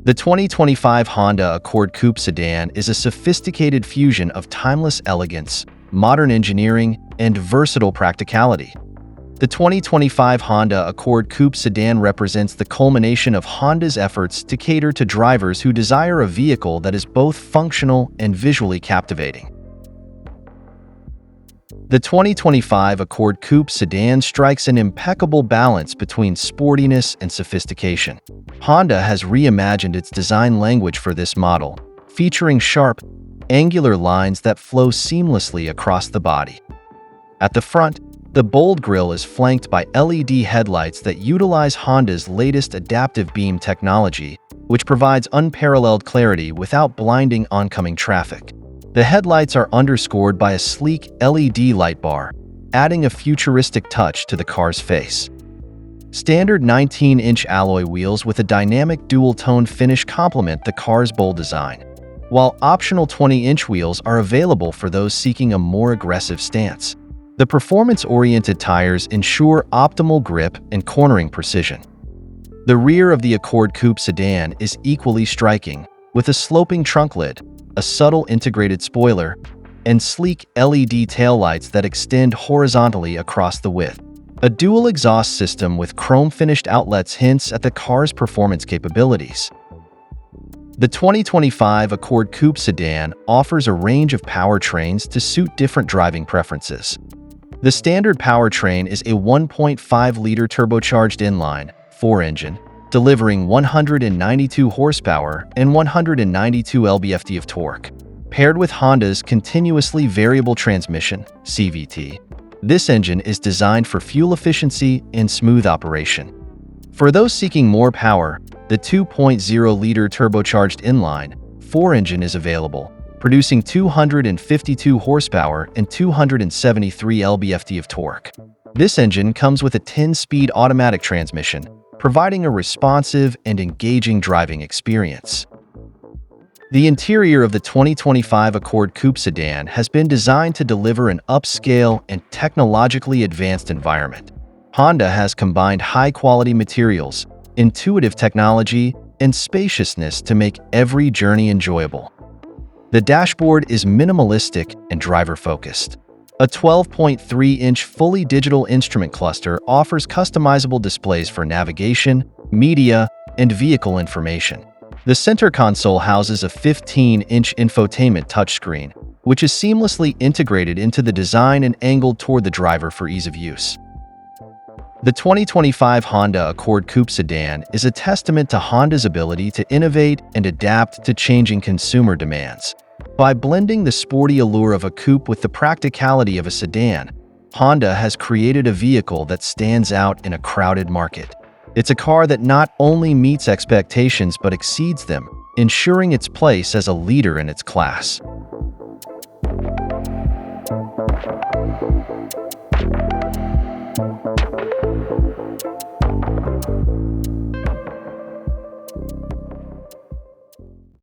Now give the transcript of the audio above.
The 2025 Honda Accord Coupe Sedan is a sophisticated fusion of timeless elegance, modern engineering, and versatile practicality. The 2025 Honda Accord Coupe Sedan represents the culmination of Honda's efforts to cater to drivers who desire a vehicle that is both functional and visually captivating. The 2025 Accord Coupe Sedan strikes an impeccable balance between sportiness and sophistication. Honda has reimagined its design language for this model, featuring sharp, angular lines that flow seamlessly across the body. At the front, the bold grille is flanked by LED headlights that utilize Honda's latest adaptive beam technology, which provides unparalleled clarity without blinding oncoming traffic. The headlights are underscored by a sleek LED light bar, adding a futuristic touch to the car's face. Standard 19-inch alloy wheels with a dynamic dual-tone finish complement the car's bold design, while optional 20-inch wheels are available for those seeking a more aggressive stance. The performance-oriented tires ensure optimal grip and cornering precision. The rear of the Accord Coupe Sedan is equally striking, with a sloping trunk lid, a subtle integrated spoiler, and sleek LED taillights that extend horizontally across the width. A dual exhaust system with chrome-finished outlets hints at the car's performance capabilities. The 2025 Accord Coupe Sedan offers a range of powertrains to suit different driving preferences. The standard powertrain is a 1.5-liter turbocharged inline-4 engine, delivering 192 horsepower and 192 lb-ft of torque. Paired with Honda's continuously variable transmission (CVT), this engine is designed for fuel efficiency and smooth operation. For those seeking more power, the 2.0-liter turbocharged inline-4 engine is available, producing 252 horsepower and 273 lb-ft of torque. This engine comes with a 10-speed automatic transmission, providing a responsive and engaging driving experience. The interior of the 2025 Accord Coupe Sedan has been designed to deliver an upscale and technologically advanced environment. Honda has combined high-quality materials, intuitive technology, and spaciousness to make every journey enjoyable. The dashboard is minimalistic and driver-focused. A 12.3-inch fully digital instrument cluster offers customizable displays for navigation, media, and vehicle information. The center console houses a 15-inch infotainment touchscreen, which is seamlessly integrated into the design and angled toward the driver for ease of use. The 2025 Honda Accord Coupe Sedan is a testament to Honda's ability to innovate and adapt to changing consumer demands. By blending the sporty allure of a coupe with the practicality of a sedan, Honda has created a vehicle that stands out in a crowded market. It's a car that not only meets expectations but exceeds them, ensuring its place as a leader in its class.